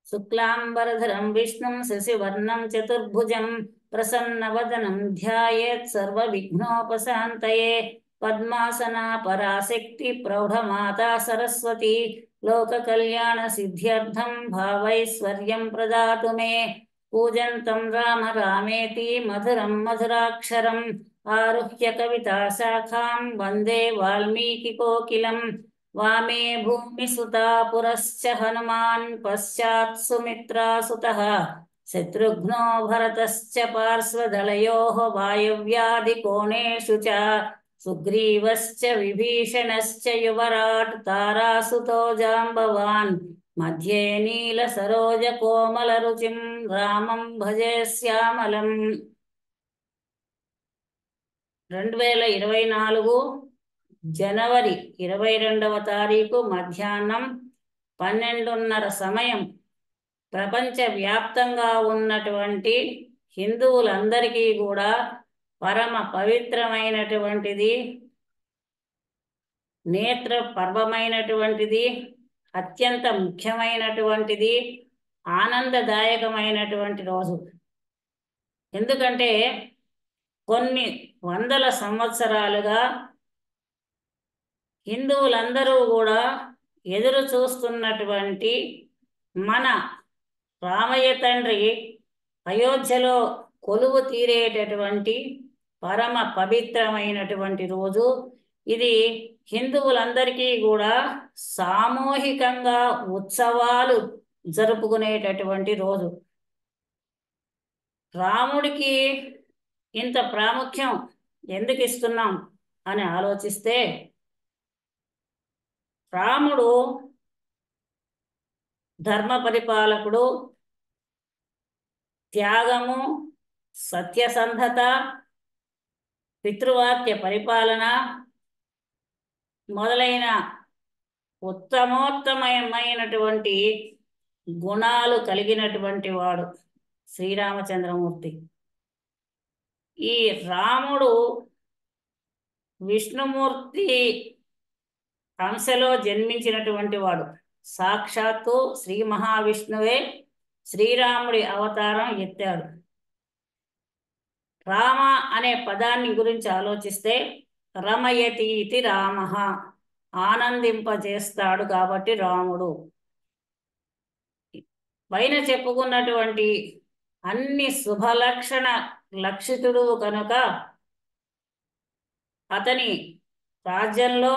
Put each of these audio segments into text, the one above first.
శుక్లాంబరధరం విష్ణుం శశివర్ణం చతుర్భుజం ప్రసన్నవదనం ధ్యాయేత్ సర్వవిఘ్నోపశాంతయే. పద్మాసనా పరాశక్తి ప్రౌఢమాతా సరస్వతి లోక కళ్యాణ సిద్ధ్యర్థం భావైశ్వర్యం ప్రదాతు మే. పూజంతం రామ రామేతి మధురం మధురాక్షరం ఆరుహ్య కవితా శాఖాం వందే వాల్మీకి కోకిలం. వామే భూమిసుతా పురశ్చ హనుమాన్ పశ్చాత్ సుమిత్రాసుతః శత్రుఘ్నో భరతశ్చ పార్శ్వదళయోః వాయవ్యాధికోణేషు చ సుగ్రీవశ్చ విభీషణశ్చ యువరాట్ తారాసుతో జాంబవాన్ మధ్యే నీల సరోజ కోమల రుచిం రామం భజే శ్యామలం. 2024 జనవరి 22వ తారీఖు మధ్యాహ్నం 12:30 సమయం ప్రపంచవ్యాప్తంగా ఉన్నటువంటి హిందువులందరికీ కూడా పరమ పవిత్రమైనటువంటిది, నేత్ర పర్వమైనటువంటిది, అత్యంత ముఖ్యమైనటువంటిది, ఆనందదాయకమైనటువంటి రోజు. ఎందుకంటే కొన్ని వందల సంవత్సరాలుగా హిందువులందరూ కూడా ఎదురు చూస్తున్నటువంటి మన రామయ్య తండ్రి అయోధ్యలో కొలువు తీరేటటువంటి పరమ పవిత్రమైనటువంటి రోజు ఇది. హిందువులందరికీ కూడా సామూహికంగా ఉత్సవాలు జరుపుకునేటటువంటి రోజు. రాముడికి ఇంత ప్రాముఖ్యం ఎందుకు ఇస్తున్నాం అని ఆలోచిస్తే, రాముడు ధర్మ పరిపాలకుడు, త్యాగము, సత్యసంధత, పితృవాక్య పరిపాలన మొదలైన ఉత్తమోత్తమైనటువంటి గుణాలు కలిగినటువంటి వాడు శ్రీరామచంద్రమూర్తి. ఈ రాముడు విష్ణుమూర్తి అంశలో జన్మించినటువంటి వాడు. సాక్షాత్తు శ్రీ మహావిష్ణువే శ్రీరాముడి అవతారం ఎత్తాడు. రామ అనే పదాన్ని గురించి ఆలోచిస్తే రమయతి ఇతి రామ, ఆనందింపజేస్తాడు కాబట్టి రాముడు. పైన చెప్పుకున్నటువంటి అన్ని శుభలక్షణ లక్షితుడు కనుక అతని రాజ్యంలో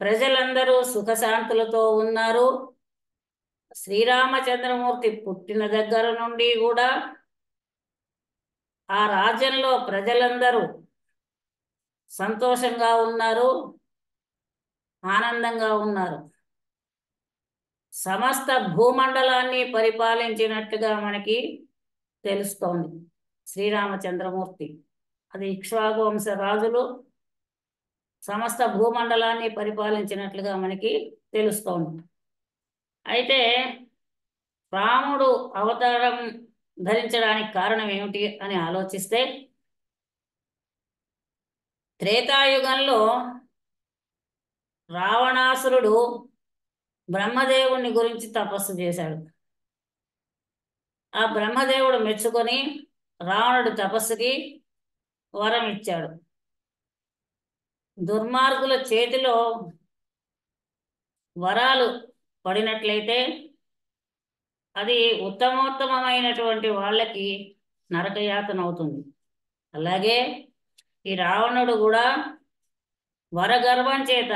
ప్రజలందరూ సుఖశాంతులతో ఉన్నారు. శ్రీరామచంద్రమూర్తి పుట్టిన దగ్గర నుండి కూడా ఆ రాజ్యంలో ప్రజలందరూ సంతోషంగా ఉన్నారు, ఆనందంగా ఉన్నారు. సమస్త భూమండలాన్ని పరిపాలించినట్టుగా మనకి తెలుస్తోంది శ్రీరామచంద్రమూర్తి. అది ఇక్ష్వాకు వంశ రాజులు సమస్త భూమండలాన్ని పరిపాలించినట్లుగా మనకి తెలుస్తోంది. అయితే రాముడు అవతారం ధరించడానికి కారణం ఏమిటి అని ఆలోచిస్తే, త్రేతాయుగంలో రావణాసురుడు బ్రహ్మదేవుని గురించి తపస్సు చేశాడు. ఆ బ్రహ్మదేవుడు మెచ్చుకొని రావణుడి తపస్సుకి వరం ఇచ్చాడు. దుర్మార్గుల చేతిలో వరాలు పడినట్లయితే అది ఉత్తమోత్తమైనటువంటి వాళ్ళకి నరకయాతన అవుతుంది. అలాగే ఈ రావణుడు కూడా వరగర్వం చేత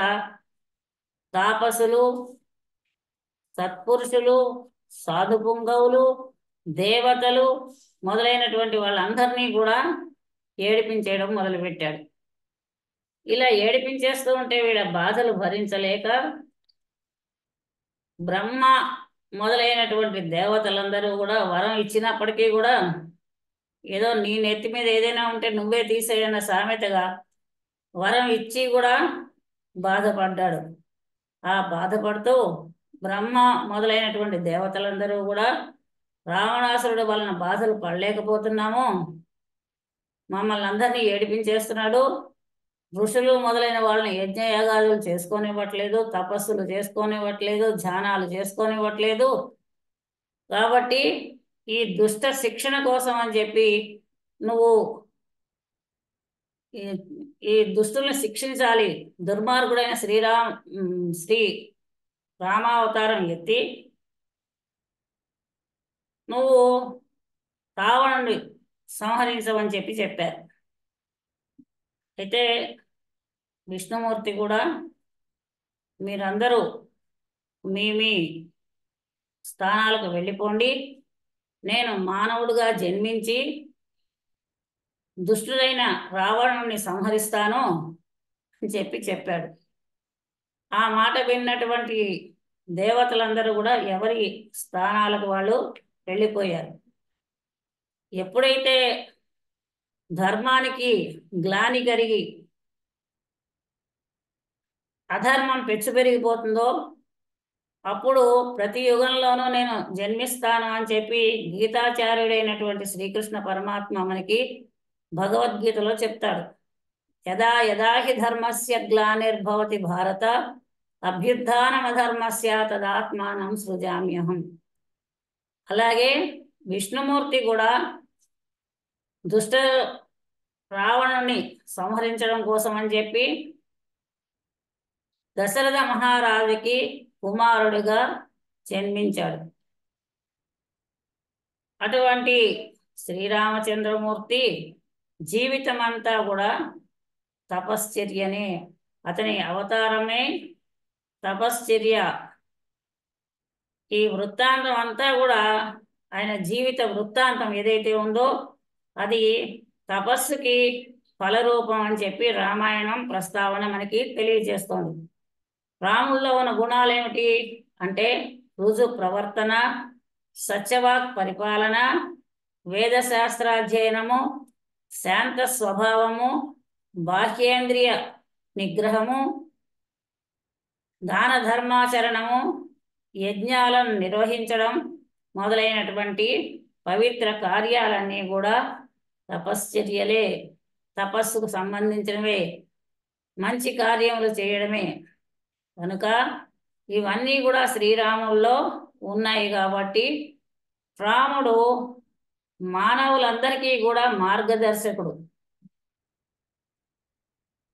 తాపసులు, సత్పురుషులు, సాధుపుంగవులు, దేవతలు మొదలైనటువంటి వాళ్ళందరినీ కూడా ఏడిపించేయడం మొదలుపెట్టాడు. ఇలా ఏడిపించేస్తూ ఉంటే వీళ్ళ బాధలు భరించలేక బ్రహ్మ మొదలైనటువంటి దేవతలందరూ కూడా వరం ఇచ్చినప్పటికీ కూడా ఏదో నీ నెత్తి మీద ఏదైనా ఉంటే నువ్వే తీసేయన్న సామెతగా వరం ఇచ్చి కూడా బాధపడ్డాడు. ఆ బాధపడుతూ బ్రహ్మ మొదలైనటువంటి దేవతలందరూ కూడా రావణాసురుడు వలన బాధలు పడలేకపోతున్నాము, మమ్మల్ని అందరినీ ఏడిపించేస్తున్నాడు, ఋషులు మొదలైన వాళ్ళని యజ్ఞయాగాదులు చేసుకోనివ్వట్లేదు, తపస్సులు చేసుకోనివ్వట్లేదు, ధ్యానాలు చేసుకోనివ్వట్లేదు, కాబట్టి ఈ దుష్ట శిక్షణ కోసం అని చెప్పి నువ్వు ఈ దుష్టుల్ని శిక్షించాలి. దుర్మార్గుడైన శ్రీ రామావతారం ఎత్తి నువ్వు రావణుని సంహరించవని చెప్పారు. అయితే విష్ణుమూర్తి కూడా మీరందరూ మీ మీ స్థానాలకు వెళ్ళిపోండి, నేను మానవుడిగా జన్మించి దుష్టుడైన రావణుని సంహరిస్తాను అని చెప్పాడు. ఆ మాట విన్నటువంటి దేవతలందరూ కూడా ఎవరి స్థానాలకు వాళ్ళు వెళ్ళిపోయారు. ఎప్పుడైతే ధర్మానికి గ్లాని కలిగి అధర్మం పెరిగిపోతుందో అప్పుడు ప్రతి యుగంలోనూ నేను జన్మిస్తాను అని చెప్పి గీతాచార్యుడైనటువంటి శ్రీకృష్ణ పరమాత్మ మనకి భగవద్గీతలో చెప్తాడు. యదా యదా హి ధర్మస్య గ్లానిర్భవతి భారత అభ్యుత్థానమధర్మస్య తదాత్మానం సృజామ్యహం. అలాగే విష్ణుమూర్తి కూడా దుష్ట రావణుని సంహరించడం కోసం అని చెప్పి దశరథ మహారాజుకి కుమారుడిగా జన్మించాడు. అటువంటి శ్రీరామచంద్రమూర్తి జీవితం అంతా కూడా తపశ్చర్యనే, అతని అవతారమే తపశ్చర్య. ఈ వృత్తాంతం అంతా కూడా ఆయన జీవిత వృత్తాంతం ఏదైతే ఉందో అది తపస్సుకి ఫలరూపం అని చెప్పి రామాయణం ప్రస్తావన మనకి తెలియజేస్తోంది. రాముల్లో ఉన్న గుణాలు ఏమిటి అంటే రుజు ప్రవర్తన, సత్యవాక్ పరిపాలన, వేదశాస్త్రాధ్యయనము, శాంత స్వభావము, బాహ్యేంద్రియ నిగ్రహము, దాన ధర్మాచరణము, యజ్ఞాలను నిర్వహించడం మొదలైనటువంటి పవిత్ర కార్యాలన్నీ కూడా తపశ్చర్యలే, తపస్సుకు సంబంధించినవే, మంచి కార్యములు చేయడమే. కనుక ఇవన్నీ కూడా శ్రీరాముల్లో ఉన్నాయి. కాబట్టి రాముడు మానవులందరికీ కూడా మార్గదర్శకుడు.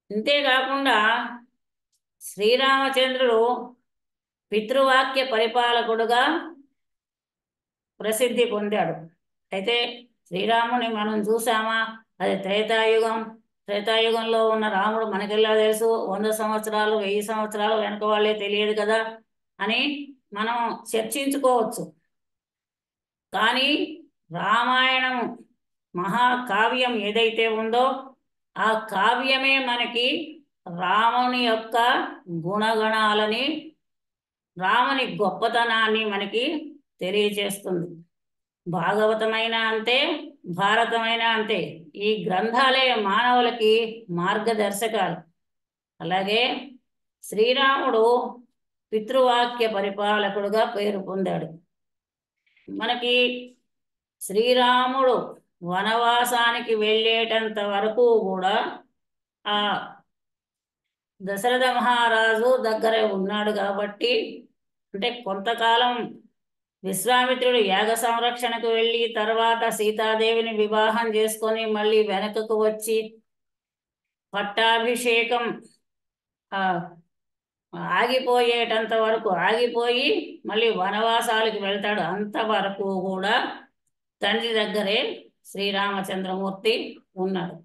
అంతేకాకుండా శ్రీరామచంద్రుడు పితృవాక్య పరిపాలకుడుగా ప్రసిద్ధి పొందాడు. అయితే శ్రీరాముని మనం చూసామా, అది త్రేతాయుగంలో ఉన్న రాముడు మనకెలా తెలుసు, 100 సంవత్సరాలు 1000 సంవత్సరాలు వెనక వాళ్ళే తెలియదు కదా అని మనం చర్చించుకోవచ్చు. కానీ రామాయణం మహాకావ్యం ఏదైతే ఉందో ఆ కావ్యమే మనకి రాముని యొక్క గుణగణాలని, రాముని గొప్పతనాన్ని మనకి తెలియజేస్తుంది. భాగవతమైన అంతే, భారతమైన అంతే. ఈ గ్రంథాలే మానవులకి మార్గదర్శకాలు. అలాగే శ్రీరాముడు పితృవాక్య పరిపాలకుడుగా పేరు పొందాడు. మనకి శ్రీరాముడు వనవాసానికి వెళ్ళేటంత వరకు కూడా ఆ దశరథ మహారాజు దగ్గరే ఉన్నాడు. కాబట్టి అంటే కొంతకాలం విశ్వామిత్రుడు యాగ సంరక్షణకు వెళ్ళి తర్వాత సీతాదేవిని వివాహం చేసుకొని మళ్ళీ వెనకకు వచ్చి పట్టాభిషేకం ఆగిపోయేటంత వరకు ఆగిపోయి మళ్ళీ వనవాసాలకు వెళ్తాడు. అంతవరకు కూడా తండ్రి దగ్గరే శ్రీరామచంద్రమూర్తి ఉన్నాడు.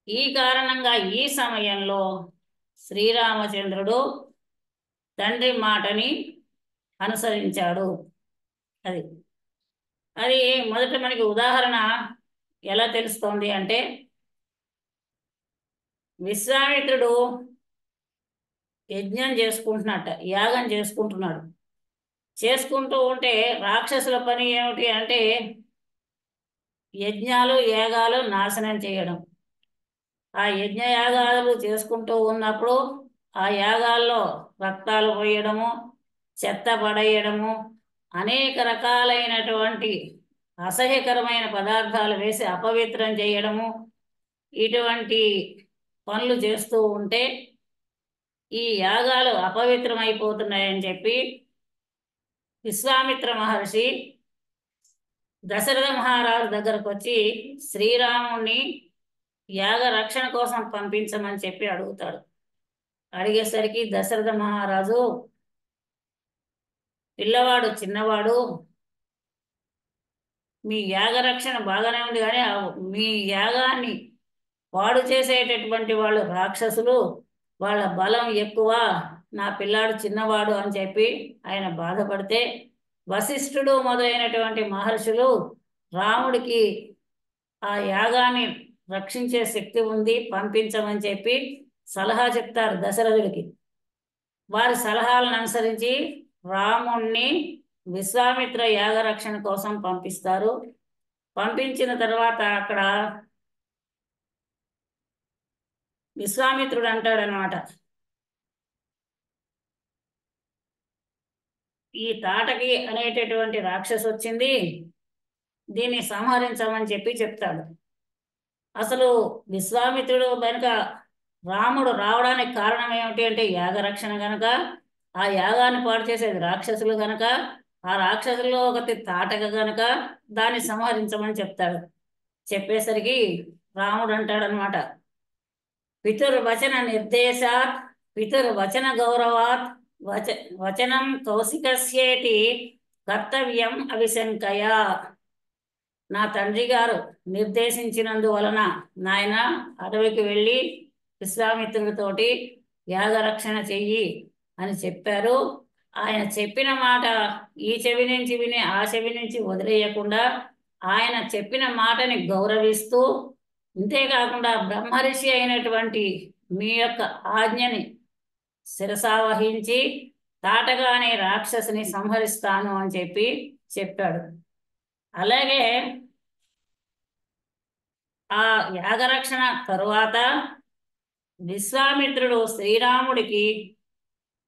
ఈ కారణంగా ఈ సమయంలో శ్రీరామచంద్రుడు తండ్రి మాటని అనుసరించాడు. అది మొదట మనకి ఉదాహరణ ఎలా తెలుస్తోంది అంటే, విశ్వామిత్రుడు యజ్ఞం చేసుకుంటున్నట్ట, యాగం చేసుకుంటూ ఉంటే రాక్షసుల పని ఏమిటి అంటే యజ్ఞాలు యాగాలు నాశనం చేయడం. ఆ యజ్ఞయాగాలు చేసుకుంటూ ఉన్నప్పుడు ఆ యాగాల్లో రక్తాలు పోయడము, చెత్త పడేయడము, అనేక రకాలైనటువంటి అసహ్యకరమైన పదార్థాలు వేసి అపవిత్రం చేయడము, ఇటువంటి పనులు చేస్తూ ఉంటే ఈ యాగాలు అపవిత్రమైపోతున్నాయని చెప్పి విశ్వామిత్ర మహర్షి దశరథ మహారాజు దగ్గరకు వచ్చి శ్రీరాముణ్ణి యాగ రక్షణ కోసం పంపించమని చెప్పి అడుగుతాడు. అడిగేసరికి దశరథ మహారాజు, పిల్లవాడు చిన్నవాడు, మీ యాగ రక్షణ బాగానే ఉంది కానీ మీ యాగాన్ని పాడు చేసేటటువంటి వాళ్ళు రాక్షసులు, వాళ్ళ బలం ఎక్కువ, నా పిల్లాడు చిన్నవాడు అని చెప్పి ఆయన బాధపడితే, వశిష్ఠుడు మొదలైనటువంటి మహర్షులు రాముడికి ఆ యాగాన్ని రక్షించే శక్తి ఉంది, పంపించమని చెప్పి సలహా చెప్తారు దశరథుడికి. వారి సలహాలను అనుసరించి రాముణ్ణి విశ్వామిత్ర యాగ రక్షణ కోసం పంపిస్తారు. పంపించిన తర్వాత అక్కడ విశ్వామిత్రుడు అంటాడనమాట, ఈ తాటకి అనేటటువంటి రాక్షసు వచ్చింది, దీన్ని సంహరించమని చెప్పి చెప్తాడు. అసలు విశ్వామిత్రుడు వెనుక రాముడు రావడానికి కారణం ఏమిటి అంటే యాగరక్షణ గనక, ఆ యాగాన్ని పాడు చేసేది రాక్షసులు గనక, ఆ రాక్షసుల్లో ఒకటి తాటక గనక దాన్ని సంహరించమని చెప్తాడు. చెప్పేసరికి రాముడు అంటాడనమాట, పితుర్వచన నిర్దేశాత్ పితుర్వచన గౌరవాత్ వచనం కౌశికస్యేతి కర్తవ్యం అవిశంకయ. నా తండ్రి గారు నిర్దేశించినందువలన నాయన అడవికి వెళ్ళి విశ్వామిత్రుడితోటి యాగరక్షణ చెయ్యి అని చెప్పారు. ఆయన చెప్పిన మాట ఈ చెవి నుంచి విని ఆ చెవి నుంచి వదిలేయకుండా ఆయన చెప్పిన మాటని గౌరవిస్తూ, అంతేకాకుండా బ్రహ్మర్షి అయినటువంటి మీ యొక్క ఆజ్ఞని శిరసావహించి తాటగా అనే రాక్షసుని సంహరిస్తాను అని చెప్పి చెప్పాడు. అలాగే ఆ యాగరక్షణ తరువాత విశ్వామిత్రుడు శ్రీరాముడికి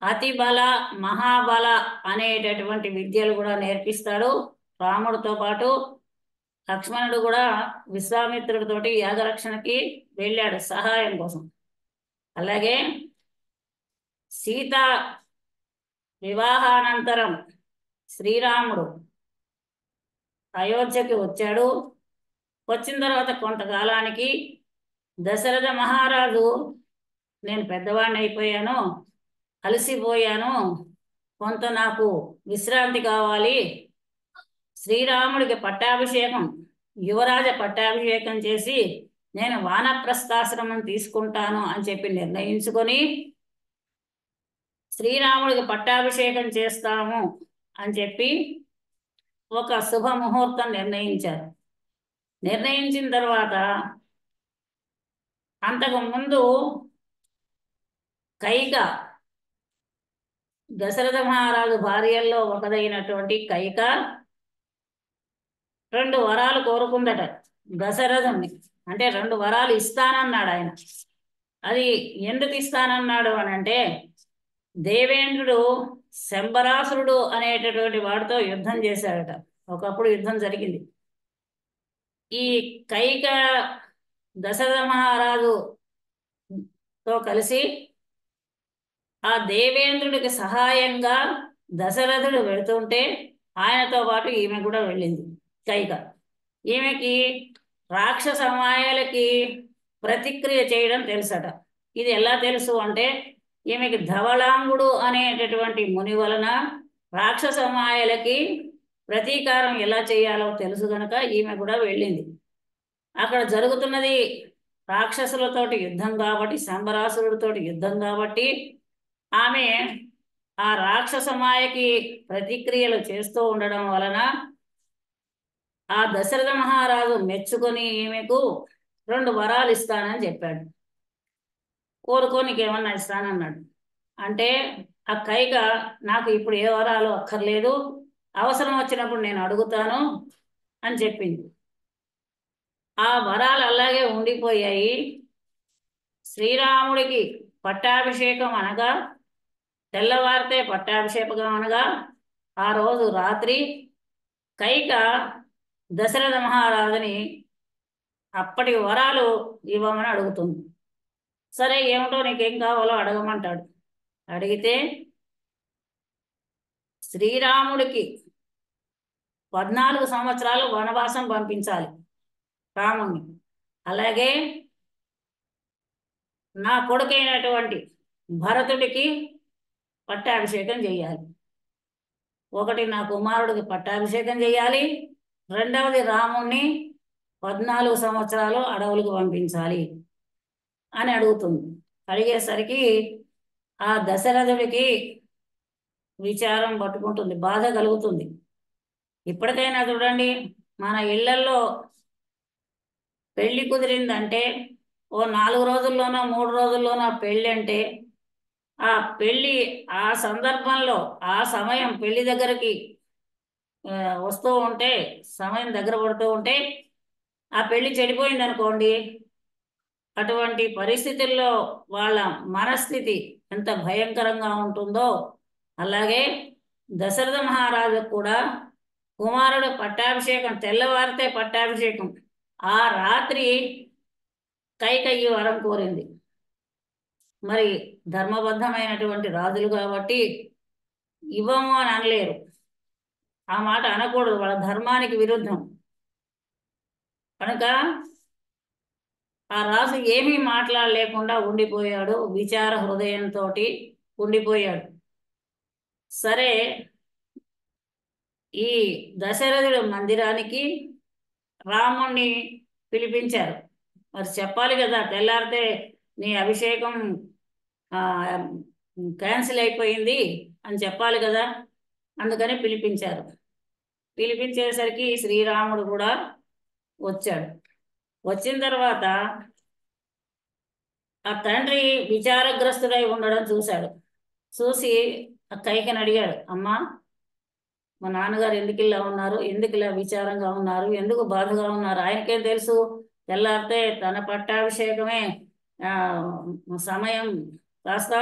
అతిబల మహాబల అనేటటువంటి విద్యలు కూడా నేర్పిస్తాడు. రాముడితో పాటు లక్ష్మణుడు కూడా విశ్వామిత్రుడితోటి యాగరక్షణకి వెళ్ళాడు సహాయం కోసం. అలాగే సీత వివాహానంతరం శ్రీరాముడు అయోధ్యకి వచ్చాడు. వచ్చిన తర్వాత కొంతకాలానికి దశరథ మహారాజు, నేను పెద్దవాడిని అయిపోయాను, అలసిపోయాను, కొంత నాకు విశ్రాంతి కావాలి, శ్రీరాముడికి పట్టాభిషేకం, యువరాజ పట్టాభిషేకం చేసి నేను వానప్రస్థాశ్రమం తీసుకుంటాను అని చెప్పి నిర్ణయించుకొని శ్రీరాముడికి పట్టాభిషేకం చేస్తాము అని చెప్పి ఒక శుభముహూర్తం నిర్ణయించారు. నిర్ణయించిన తర్వాత అంతకు ముందు కైక, దశరథ మహారాజు భార్యల్లో ఒకదైనటువంటి కైక 2 వరాలు కోరుకుందట దశరథుని. అంటే 2 వరాలు ఇస్తానన్నాడు ఆయన. అది ఎందుకు ఇస్తానన్నాడు అని అంటే, దేవేంద్రుడు శంబరాసురుడు అనేటటువంటి వాడితో యుద్ధం చేశాడట. ఒకప్పుడు యుద్ధం జరిగింది. ఈ కైక దశరథ మహారాజుతో కలిసి ఆ దేవేంద్రుడికి సహాయంగా దశరథుడు వెళుతుంటే ఆయనతో పాటు ఈమె కూడా వెళ్ళింది కైక. ఈమెకి రాక్షస మాయలకి ప్రతిక్రియ చేయడం తెలుసట. ఇది ఎలా తెలుసు అంటే, ఈమెకి ధవళాంగుడు అనేటటువంటి ముని వలన రాక్షస మాయలకి ప్రతీకారం ఎలా చేయాలో తెలుసు గనక ఈమె కూడా వెళ్ళింది. అక్కడ జరుగుతున్నది రాక్షసులతోటి యుద్ధం కాబట్టి, శంబరాసురుడితోటి యుద్ధం కాబట్టి ఆమె ఆ రాక్షస మాయకి ప్రతిక్రియలు చేస్తూ ఉండడం వలన ఆ దశరథ మహారాజు మెచ్చుకొని ఈమెకు 2 వరాలు ఇస్తానని చెప్పాడు. కోరుకో, నీకేమన్నా ఇస్తానన్నాడు. అంటే ఆ కైక, నాకు ఇప్పుడు ఏ వరాలు అక్కర్లేదు, అవసరం వచ్చినప్పుడు నేను అడుగుతాను అని చెప్పింది. ఆ వరాలు అలాగే ఉండిపోయాయి. శ్రీరాముడికి పట్టాభిషేకం అనగా, తెల్లవారితే పట్టాభిషేకం అనగా ఆ రోజు రాత్రి కైక దశరథ మహారాజుని అప్పటి వరాలు ఇవ్వమని అడుగుతుంది. సరే, ఏమిటో నీకేం కావాలో అడగమంటాడు. అడిగితే శ్రీరాముడికి 14 సంవత్సరాలు వనవాసం పంపించాలి రాముణ్ణి. అలాగే నా కొడుకైనటువంటి భరతుడికి పట్టాభిషేకం చేయాలి. ఒకటి నా కుమారుడికి పట్టాభిషేకం చేయాలి, రెండవది రాముణ్ణి 14 సంవత్సరాలు అడవులకు పంపించాలి అని అడుగుతుంది. అడిగేసరికి ఆ దశరథుడికి విచారం పట్టుకుంటుంది, బాధ కలుగుతుంది. ఇప్పటికైనా చూడండి, మన ఇళ్లల్లో పెళ్లి కుదిరిందంటే ఓ 4 రోజుల్లోనో 3 రోజుల్లోనో పెళ్ళి అంటే ఆ పెళ్ళి ఆ సందర్భంలో ఆ సమయం పెళ్లి దగ్గరికి వస్తూ ఉంటే, సమయం దగ్గర పడుతూ ఉంటే ఆ పెళ్లి చెడిపోయింది అనుకోండి, అటువంటి పరిస్థితుల్లో వాళ్ళ మనస్థితి ఎంత భయంకరంగా ఉంటుందో, అలాగే దశరథ మహారాజు కూడా కుమారుడు పట్టాభిషేకం తెల్లవారితే పట్టాభిషేకం, ఆ రాత్రి కైకయ్యి వరం కోరింది. మరి ధర్మబద్ధమైనటువంటి రాజులు కాబట్టి ఇవ్వము అని అనలేరు, ఆ మాట అనకూడదు, వాళ్ళ ధర్మానికి విరుద్ధం. కనుక ఆ రాజు ఏమీ మాట్లాడలేకుండా ఉండిపోయాడు, విచార హృదయంతో ఉండిపోయాడు. సరే, ఈ దశరథుడు మందిరానికి రాముణ్ణి పిలిపించారు. మరి చెప్పాలి కదా, తెల్లారితే నీ అభిషేకం క్యాన్సిల్ అయిపోయింది అని చెప్పాలి కదా, అందుకని పిలిపించారు. పిలిపించేసరికి శ్రీరాముడు కూడా వచ్చాడు. వచ్చిన తర్వాత ఆ తండ్రి విచారగ్రస్తుడై ఉండడం చూశాడు. చూసి ఆ కైకని అడిగాడు, అమ్మా మా నాన్నగారు ఎందుకు ఇలా ఉన్నారు, ఎందుకు ఇలా విచారంగా ఉన్నారు, ఎందుకు బాధగా ఉన్నారు? ఆయనకేం తెలుసు, తెల్లారితే తన పట్టాభిషేకమే సమయం కాస్త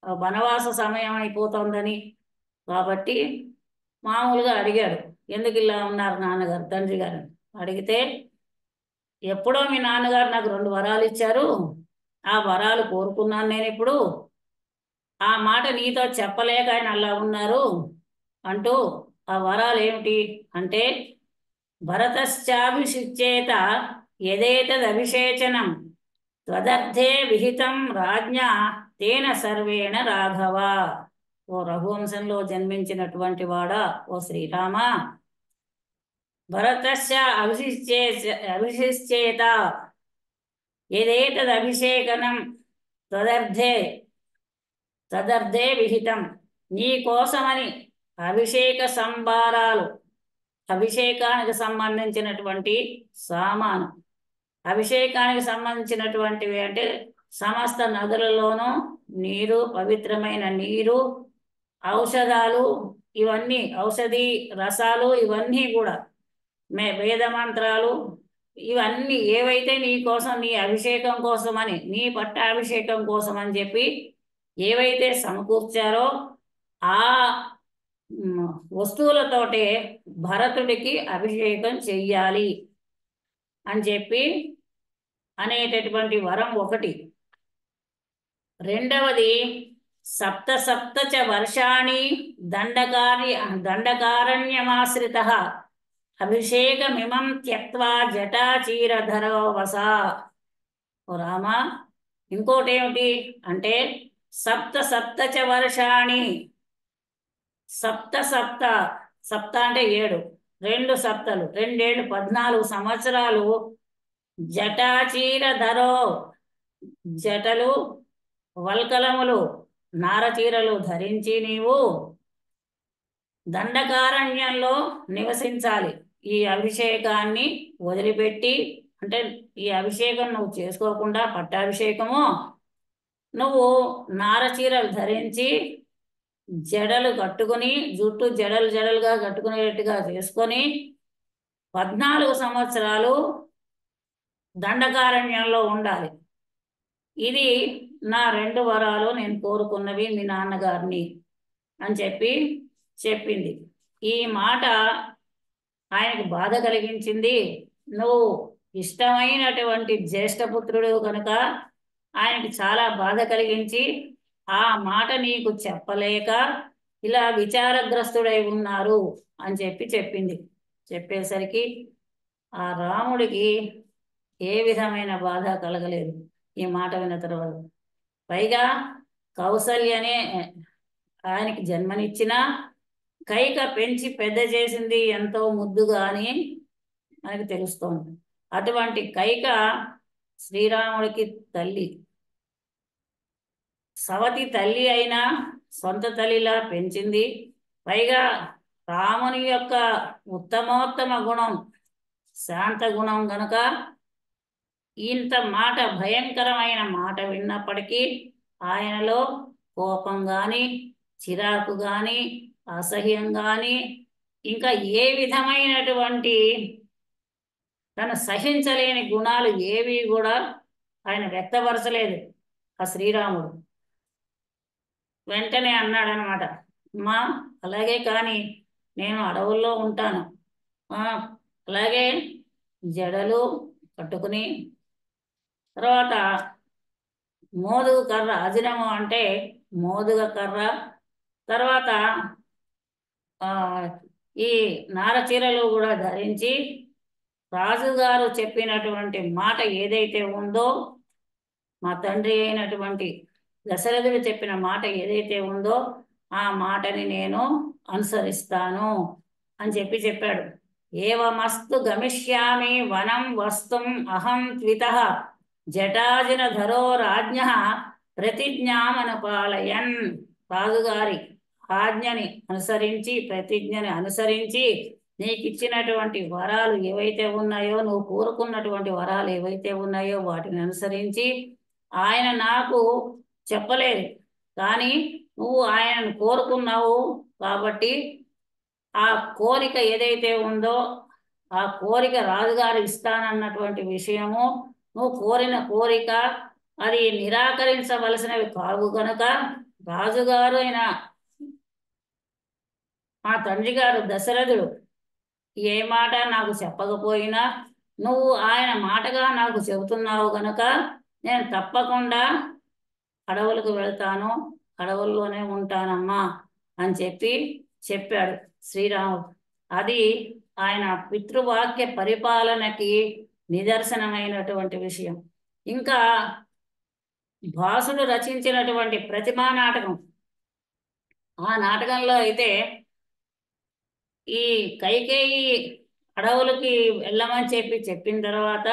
వనవాస సమయం అయిపోతుందని. కాబట్టి మామూలుగా అడిగాడు, ఎందుకు ఇలా ఉన్నారు నాన్నగారు, తండ్రి గారు అడిగితే, ఎప్పుడో మీ నాన్నగారు నాకు 2 వరాలు ఇచ్చారు, ఆ వరాలు కోరుకున్నాను నేను, ఇప్పుడు ఆ మాట నీతో చెప్పలేక ఆయన అలా ఉన్నారు అంటూ, ఆ వరాలు ఏమిటి అంటే, భరతశ్చాభిషిచ్చేత యదేతదభిషేచనం త్వదర్థే విహితం రాజ్ఞా తేన సర్వేణ రాఘవ. ఓ రఘువంశంలో జన్మించినటువంటి వాడా ఓ శ్రీరామ, భరతస్య అభిషిచ్చేత యదేతదభిషేకనం తదర్థే విహితం, నీ కోసమని అభిషేక సంభారాలు, అభిషేకానికి సంబంధించినటువంటి సామాను, అభిషేకానికి సంబంధించినటువంటివి అంటే సమస్త నదులలోనూ నీరు, పవిత్రమైన నీరు, ఔషధాలు, ఇవన్నీ ఔషధి రసాలు, ఇవన్నీ కూడా వేద మంత్రాలు, ఇవన్నీ ఏవైతే నీ కోసం, నీ అభిషేకం కోసమని, నీ పట్టాభిషేకం కోసం అని చెప్పి ఏవైతే సమకూర్చారో ఆ వస్తువులతోటే భరతుడికి అభిషేకం చెయ్యాలి అని చెప్పి అనేటటువంటి వరం ఒకటి. రెండవది, సప్త చ వర్షాణి దండకారణ్యమాశ్రిత అభిషేకమిమం త్యక్త్వా జటాచీరధరో వస. ఓ రామ, ఇంకోటేమిటి అంటే, సప్త చ వర్షాణి, సప్త అంటే 7, 2 సప్తలు, 2 ఏళ్ళు 14 సంవత్సరాలు జటాచీరధరో, జటలు వల్కలములు నారచీరలు ధరించి నీవు దండకారణ్యంలో నివసించాలి. ఈ అభిషేకాన్ని వదిలిపెట్టి, అంటే ఈ అభిషేకం నువ్వు చేసుకోకుండా, పట్టాభిషేకము నువ్వు నారచీరలు ధరించి జడలు కట్టుకుని, జుట్టు జడలుగా కట్టుకునేట్టుగా చేసుకొని 14 సంవత్సరాలు దండకారణ్యంలో ఉండాలి. ఇది నా 2 వరాలు, నేను కోరుకున్నవి మీ నాన్నగారిని అని చెప్పింది. ఈ మాట ఆయనకు బాధ కలిగించింది. నువ్వు ఇష్టమైనటువంటి జ్యేష్ఠపుత్రుడు కనుక ఆయనకి చాలా బాధ కలిగించి, ఆ మాట నీకు చెప్పలేక ఇలా విచారగ్రస్తుడై ఉన్నారు అని చెప్పింది. చెప్పేసరికి ఆ రాముడికి ఏ విధమైన బాధ కలగలేదు ఈ మాట విన్న తర్వాత. పైగా కౌసల్యనే ఆయనకి జన్మనిచ్చిన కైక పెంచి పెద్ద చేసింది ఎంతో ముద్దుగా అని మనకి తెలుస్తోంది. అటువంటి కైక శ్రీరాముడికి తల్లి. సవతి తల్లి అయినా సొంత తల్లిలా పెంచింది. పైగా రాముని యొక్క ఉత్తమోత్తమ గుణం శాంత గుణం గనుక ఇంత మాట భయంకరమైన మాట విన్నప్పటికీ ఆయనలో కోపం కానీ చిరాకు కానీ అసహ్యం కానీ ఇంకా ఏ విధమైనటువంటి తను సహించలేని గుణాలు ఏవి కూడా ఆయన వ్యక్తపరచలేదు ఆ శ్రీరాముడు. వెంటనే అన్నాడనమాట, అమ్మా అలాగే కానీ నేను అడవుల్లో ఉంటాను, అలాగే జడలు కట్టుకుని తర్వాత మోదుగ కర్ర అజినము అంటే మోదుగ కర్ర తర్వాత ఈ నారచీరలు కూడా ధరించి రాజుగారు చెప్పినటువంటి మాట ఏదైతే ఉందో మా తండ్రి అయినటువంటి దశరథుడు చెప్పిన మాట ఏదైతే ఉందో ఆ మాటని నేను అనుసరిస్తాను అని చెప్పాడు. ఏవమస్తు గమిష్యామి వనం వస్తుం అహం త్వితః జటాజన ధరో రాజ్ఞ ప్రతిజ్ఞామనుపాలయన్. రాజుగారి ఆజ్ఞని అనుసరించి ప్రతిజ్ఞని అనుసరించి నీకు ఇచ్చినటువంటి వరాలు ఏవైతే ఉన్నాయో నువ్వు కోరుకున్నటువంటి వరాలు ఏవైతే ఉన్నాయో వాటిని అనుసరించి ఆయన నాకు చెప్పలేదు కానీ నువ్వు ఆయనను కోరుకున్నావు కాబట్టి ఆ కోరిక ఏదైతే ఉందో ఆ కోరిక రాజుగారు ఇస్తానన్నటువంటి విషయము నువ్వు కోరిన కోరిక అది నిరాకరించవలసినవి కావు గనుక రాజుగారు అయిన మా తండ్రి గారు దశరథుడు ఏ మాట నాకు చెప్పకపోయినా నువ్వు ఆయన మాటగా నాకు చెబుతున్నావు గనుక నేను తప్పకుండా అడవులకు వెళ్తాను, అడవుల్లోనే ఉంటానమ్మా అని చెప్పాడు శ్రీరాముడు. అది ఆయన పితృవాక్య పరిపాలనకి నిదర్శనమైనటువంటి విషయం. ఇంకా భాసుడు రచించినటువంటి ప్రతిమా నాటకం, ఆ నాటకంలో అయితే ఈ కైకేయి అడవులకి వెళ్ళమని చెప్పిన తర్వాత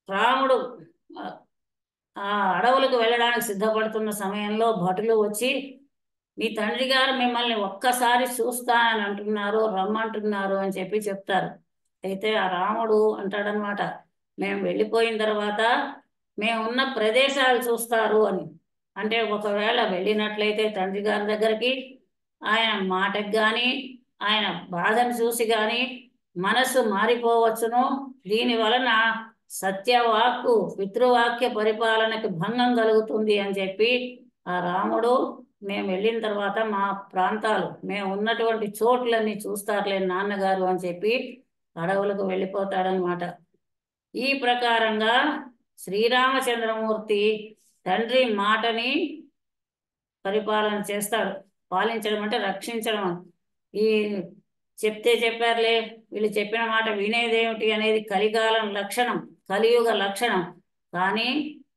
రాముడు ఆ అడవులకు వెళ్ళడానికి సిద్ధపడుతున్న సమయంలో భటులు వచ్చి మీ తండ్రి గారు మిమ్మల్ని ఒక్కసారి చూస్తానని అంటున్నారు, రమ్మంటున్నారు అని చెప్తారు. అయితే ఆ రాముడు అంటాడనమాట, మేము వెళ్ళిపోయిన తర్వాత మేము ఉన్న ప్రదేశాలు చూస్తారు అని. అంటే ఒకవేళ వెళ్ళినట్లయితే తండ్రి గారి దగ్గరికి ఆయన మాటకు కానీ ఆయన బాధను చూసి కానీ మనసు మారిపోవచ్చును. దీని వలన సత్యవాక్కు పితృవాక్య పరిపాలనకి భంగం కలుగుతుంది అని చెప్పి ఆ రాముడు మేము వెళ్ళిన తర్వాత మా ప్రాంతాలు మేము ఉన్నటువంటి చోట్లన్నీ చూస్తారులే నాన్నగారు అని చెప్పి అడవులకు వెళ్ళిపోతాడనమాట. ఈ ప్రకారంగా శ్రీరామచంద్రమూర్తి తండ్రి మాటని పరిపాలన చేస్తాడు. పాలించడం అంటే రక్షించడం. ఈ చెప్పారులే వీళ్ళు చెప్పిన మాట వినేదేమిటి అనేది కలికాలం లక్షణం, కలియుగ లక్షణం. కానీ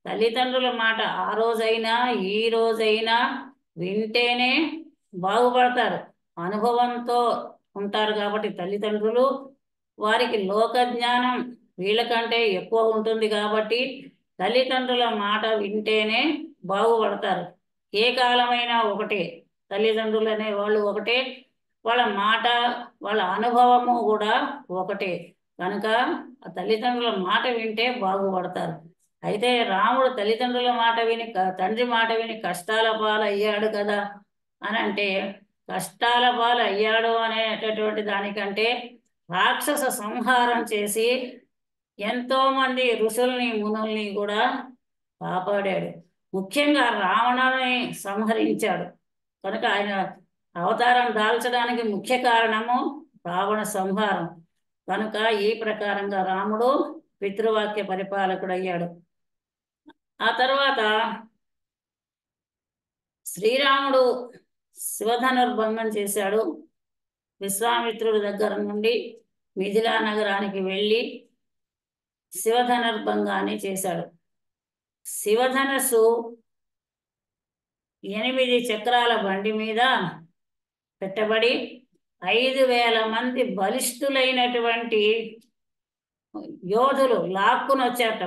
తల్లిదండ్రుల మాట ఆ రోజైనా ఈ రోజైనా వింటేనే బాగుపడతారు. అనుభవంతో ఉంటారు కాబట్టి తల్లిదండ్రులు వారికి లోక జ్ఞానం వీళ్ళకంటే ఎక్కువ ఉంటుంది కాబట్టి తల్లిదండ్రుల మాట వింటేనే బాగుపడతారు. ఏ కాలమైనా ఒకటే, తల్లిదండ్రులు అనే వాళ్ళు ఒకటే, వాళ్ళ మాట వాళ్ళ అనుభవము కూడా ఒకటే. కనుక ఆ తల్లిదండ్రుల మాట వింటే బాగుపడతారు. అయితే రాముడు తల్లిదండ్రుల మాట విని తండ్రి మాట విని కష్టాల పాలు అయ్యాడు కదా అని అంటే, కష్టాల పాలు అయ్యాడు అనేటటువంటి దానికంటే రాక్షస సంహారం చేసి ఎంతోమంది ఋషుల్ని మునుల్ని కూడా కాపాడాడు. ముఖ్యంగా రావణుని సంహరించాడు. కనుక ఆయన అవతారం దాల్చడానికి ముఖ్య కారణము రావణ సంహారం. కనుక ఈ ప్రకారంగా రాముడు పితృవాక్య పరిపాలకుడు అయ్యాడు. ఆ తర్వాత శ్రీరాముడు శివధనుర్భంగం చేశాడు. విశ్వామిత్రుడి దగ్గర నుండి మిథిలా నగరానికి వెళ్ళి శివధనుర్భంగాన్ని చేశాడు. శివధనస్సు 8 చక్రాల బండి మీద పెట్టబడి 5,000 మంది బలిష్ఠులైనటువంటి యోధులు లాక్కుని వచ్చాట.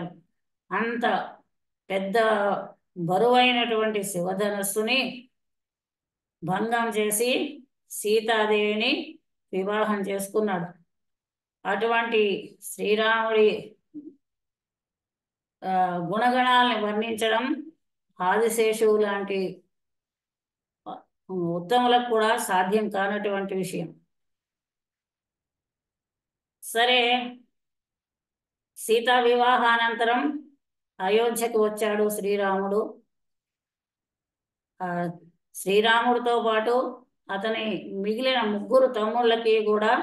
అంత పెద్ద బరువైనటువంటి శివధనస్సుని భంగం చేసి సీతాదేవిని వివాహం చేసుకున్నాడు. అటువంటి శ్రీరాముడి గుణగణాలని వర్ణించడం ఆదిశేషువు లాంటి ఉత్తములకు కూడా సాధ్యం కానటువంటి విషయం. సరే, సీతా వివాహానంతరం అయోధ్యకు వచ్చాడు శ్రీరాముడు. శ్రీరాముడితో పాటు అతని మిగిలిన 3 తమ్ముళ్ళకి కూడా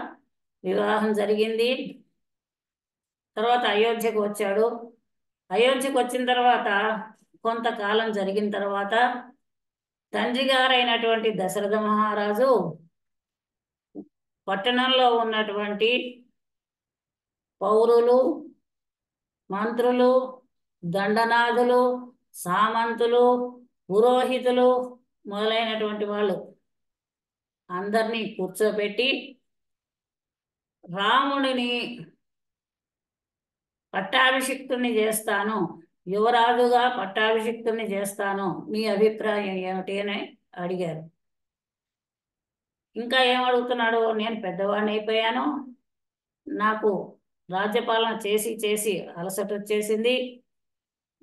వివాహం జరిగింది. తర్వాత అయోధ్యకు వచ్చాడు. అయోధ్యకు వచ్చిన తర్వాత కొంతకాలం జరిగిన తర్వాత తండ్రి గారైనటువంటి దశరథ మహారాజు పట్టణంలో ఉన్నటువంటి పౌరులు, మంత్రులు, దండనాథులు, సామంతులు, పురోహితులు మొదలైనటువంటి వాళ్ళు అందరినీ కూర్చోబెట్టి రాముడిని పట్టాభిషిక్తుని చేస్తాను, యువరాజుగా పట్టాభిషిక్తుని చేస్తాను, మీ అభిప్రాయం ఏమిటి అని అడిగారు. ఇంకా ఏమడుగుతున్నాడు, నేను పెద్దవాడిని అయిపోయాను, నాకు రాజ్యపాలన చేసి చేసి అలసట వచ్చేసింది,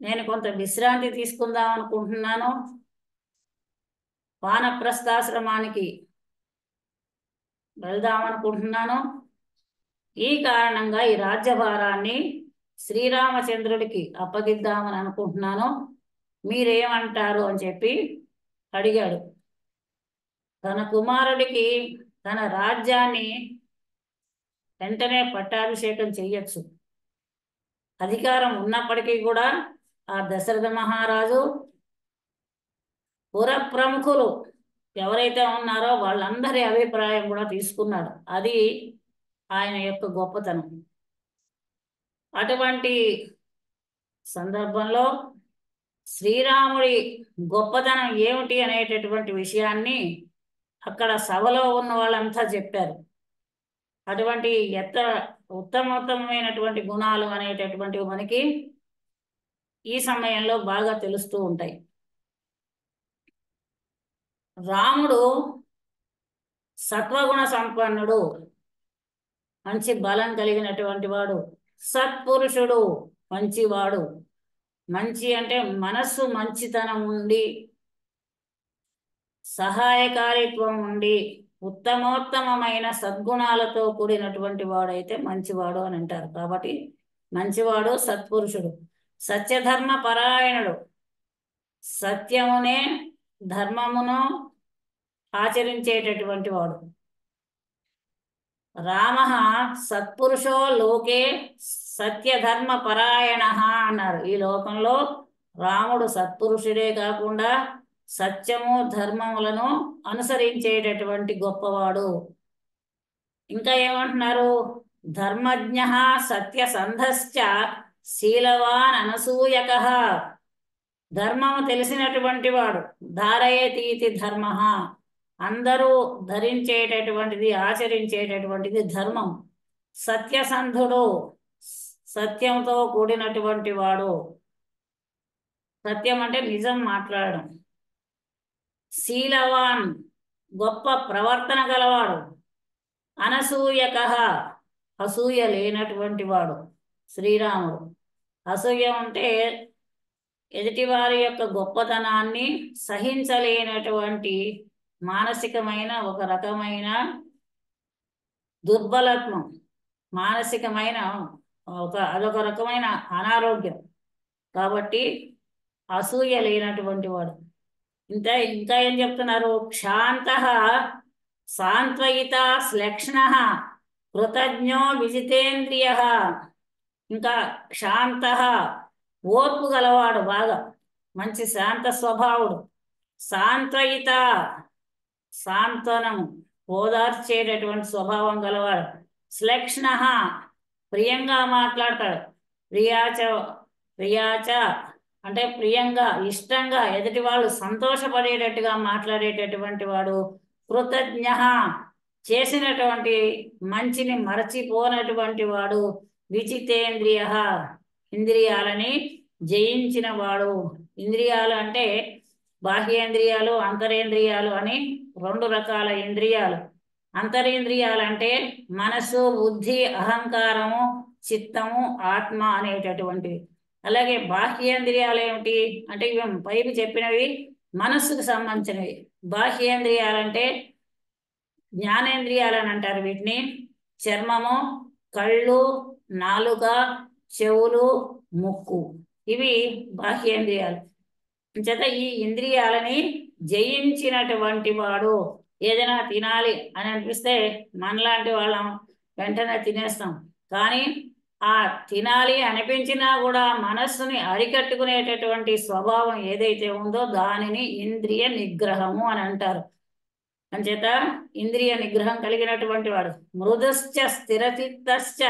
నేను కొంత విశ్రాంతి తీసుకుందాం అనుకుంటున్నాను, వానప్రస్థాశ్రమానికి వెళ్దామనుకుంటున్నాను, ఈ కారణంగా ఈ రాజ్యభారాన్ని శ్రీరామచంద్రుడికి అప్పగిద్దామని అనుకుంటున్నాను, మీరేమంటారు అని చెప్పి అడిగాడు. తన కుమారుడికి తన రాజ్యాన్ని వెంటనే పట్టాభిషేకం చెయ్యొచ్చు, అధికారం ఉన్నప్పటికీ కూడా ఆ దశరథ మహారాజు పుర ప్రముఖులు ఎవరైతే ఉన్నారో వాళ్ళందరి అభిప్రాయం కూడా తీసుకున్నాడు. అది ఆయన యొక్క గొప్పతనం. అటువంటి సందర్భంలో శ్రీరాముడి గొప్పతనం ఏమిటి అనేటటువంటి విషయాన్ని అక్కడ సభలో ఉన్న వాళ్ళంతా చెప్పారు. అటువంటి ఉత్తమోత్తమైనటువంటి గుణాలు అనేటటువంటివి మనకి ఈ సమయంలో బాగా తెలుస్తూ ఉంటాయి. రాముడు సత్వగుణ సంపన్నుడు, మంచి బలం కలిగినటువంటి వాడు, సత్పురుషుడు, మంచివాడు. మంచి అంటే మనస్సు మంచితనం ఉండి, సహాయకారిత్వం ఉండి, ఉత్తమోత్తమైన సద్గుణాలతో కూడినటువంటి వాడైతే మంచివాడు అని అంటారు. కాబట్టి మంచివాడు, సత్పురుషుడు, సత్యధర్మ పరాయణుడు, సత్యమునే ధర్మమును ఆచరించేటటువంటి వాడు. రామ సత్పురుషో లోకే సత్యధర్మ పరాయణ అన్నారు. ఈ లోకంలో రాముడు సత్పురుషుడే కాకుండా సత్యము ధర్మములను అనుసరించేటటువంటి గొప్పవాడు. ఇంకా ఏమంటున్నారు, ధర్మజ్ఞ సత్యసంధశ్చ శీలవాన్ అనసూయక. ధర్మము తెలిసినటువంటి వాడు, ధారయతీతి ధర్మ, అందరూ ధరించేటటువంటిది ఆచరించేటటువంటిది ధర్మం. సత్యసంధుడు, సత్యంతో కూడినటువంటి వాడు, సత్యం అంటే నిజం మాట్లాడడం. శీలవాన్, గొప్ప ప్రవర్తన గలవాడు. అనసూయక, అసూయ లేనటువంటి వాడు శ్రీరాముడు. అసూయ అంటే ఎదుటివారి యొక్క గొప్పతనాన్ని సహించలేనటువంటి మానసికమైన ఒక రకమైన దుర్బలత్వం, మానసికమైన అదొక రకమైన అనారోగ్యం. కాబట్టి అసూయ లేనటువంటి వాడు. ఇంకా ఏం చెప్తున్నారు, క్షాంత సాంత్వయిత శ్లక్ష్ణ కృతజ్ఞో విజితేంద్రియ. ఇంకా శాంత, ఓర్పు గలవాడు, బాగా మంచి శాంత స్వభావుడు. సాంత్వయిత, సాంత్వనము, ఓదార్చేటటువంటి స్వభావం గలవాడు. శ్లక్ష్ణ, ప్రియంగా మాట్లాడతాడు. ప్రియాచ, ప్రియాచ అంటే ప్రియంగా, ఇష్టంగా, ఎదుటి వాళ్ళు సంతోషపడేటట్టుగా మాట్లాడేటటువంటి వాడు. కృతజ్ఞ, చేసినటువంటి మంచిని మరచిపోనటువంటి వాడు. విజితేంద్రియ, ఇంద్రియాలని జయించిన వాడు. ఇంద్రియాలు అంటే బాహ్యేంద్రియాలు, అంతరేంద్రియాలు అని రెండు రకాల ఇంద్రియాలు. అంతరేంద్రియాలు అంటే మనసు, బుద్ధి, అహంకారము, చిత్తము, ఆత్మ అనేటటువంటివి. అలాగే బాహ్యేంద్రియాలు ఏమిటి అంటే ఇవి పైకి చెప్పినవి మనస్సుకు సంబంధించినవి. బాహ్యేంద్రియాలంటే జ్ఞానేంద్రియాలని అంటారు వీటిని. చర్మము, కళ్ళు, నాలుక, చెవులు, ముక్కు, ఇవి బాహ్యేంద్రియాలు. చేత ఈ ఇంద్రియాలని జయించినటువంటి వాడు. ఏదైనా తినాలి అని అనిపిస్తే మనలాంటి వాళ్ళం వెంటనే తినేస్తాం. కానీ ఆ తినాలి అనిపించినా కూడా మనస్సుని అరికట్టుకునేటటువంటి స్వభావం ఏదైతే ఉందో దానిని ఇంద్రియ నిగ్రహము అని అంటారు. అంచేత ఇంద్రియ నిగ్రహం కలిగినటువంటి వాడు. మృదుశ్చ స్థిరచిత్తశ్చ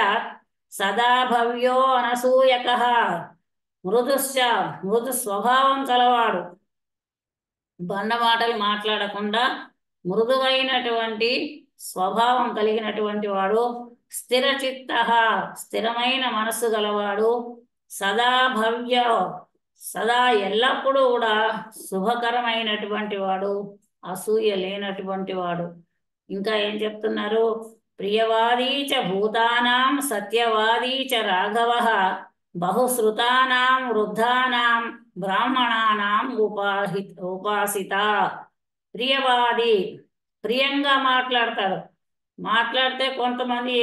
సదా భవ్యో అనసూయక. మృదుశ్చ, మృదు స్వభావం కలవాడు. బండ మాటలు మాట్లాడకుండా మృదువైనటువంటి స్వభావం కలిగినటువంటి వాడు. స్థిరచిత్త, స్థిరమైన మనస్సు గలవాడు. సదా భవ్య, సదా ఎల్లప్పుడూ కూడా శుభకరమైనటువంటి వాడు. అసూయ లేనటువంటి వాడు. ఇంకా ఏం చెప్తున్నారు? ప్రియవాదీ చ భూతానాం సత్యవాదీ చ రాఘవ బహుశ్రుతానాం వృద్ధానాం బ్రాహ్మణానాం ఉపాసిత. ప్రియవాది, ప్రియంగా మాట్లాడతాడు. మాట్లాడితే కొంతమంది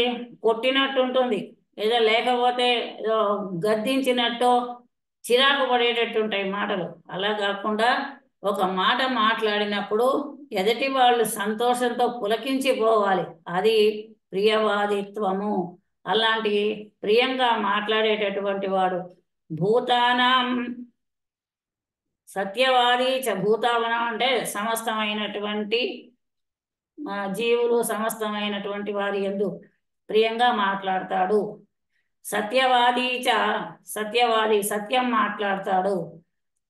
కొట్టినట్టు ఉంటుంది, ఏదో లేకపోతే ఏదో గద్దించినట్టు, చిరాకు పడేటట్టు ఉంటాయి మాటలు. అలా కాకుండా ఒక మాట మాట్లాడినప్పుడు ఎదుటి వాళ్ళు సంతోషంతో పులకించిపోవాలి. అది ప్రియవాదిత్వము. అలాంటి ప్రియంగా మాట్లాడేటటువంటి వాడు. భూతానాం సత్యవాది చ, భూతావనం అంటే సమస్తమైనటువంటి జీవులు, సమస్తమైనటువంటి వారి యందు ప్రియంగా మాట్లాడతాడు. సత్యవాది చ, సత్యవాది సత్యం మాట్లాడతాడు.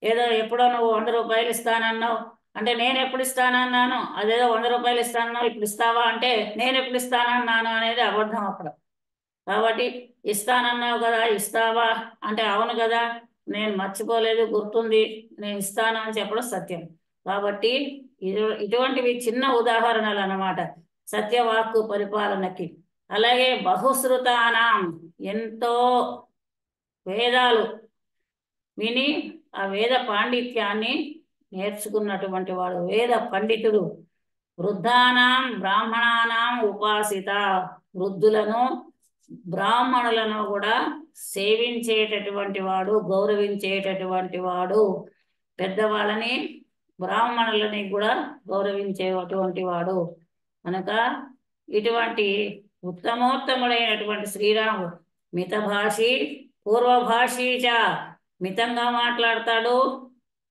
ఏదో ఎప్పుడో నువ్వు 100 రూపాయలు ఇస్తానన్నావు అంటే నేను ఎప్పుడు ఇస్తానన్నాను, అదేదో 100 రూపాయలు ఇస్తానన్నావు ఇప్పుడు ఇస్తావా అంటే నేను ఎప్పుడు ఇస్తానన్నాను అనేది అబద్ధం అక్కడ. కాబట్టి ఇస్తానన్నావు కదా, ఇస్తావా అంటే అవును కదా, నేను మర్చిపోలేదు, గుర్తుంది, నేను ఇస్తాను అని చెప్పడం సత్యం. కాబట్టి ఇటువంటివి చిన్న ఉదాహరణలు అన్నమాట సత్యవాక్కు పరిపాలనకి. అలాగే బహుశ్రుతానాం, ఎంతో వేదాలు విని ఆ వేద పాండిత్యాన్ని నేర్చుకున్నటువంటి వాడు, వేద పండితుడు. వృద్ధానాం బ్రాహ్మణానాం ఉపాసిత, వృద్ధులను బ్రాహ్మణులను కూడా సేవించేటటువంటి వాడు, గౌరవించేటటువంటి వాడు. పెద్దవాళ్ళని, బ్రాహ్మణులని కూడా గౌరవించేటటువంటి వాడు. కనుక ఇటువంటి ఉత్తమోత్తముడైనటువంటి శ్రీరాముడు మితభాషి పూర్వభాషీచ, మితంగా మాట్లాడతాడు,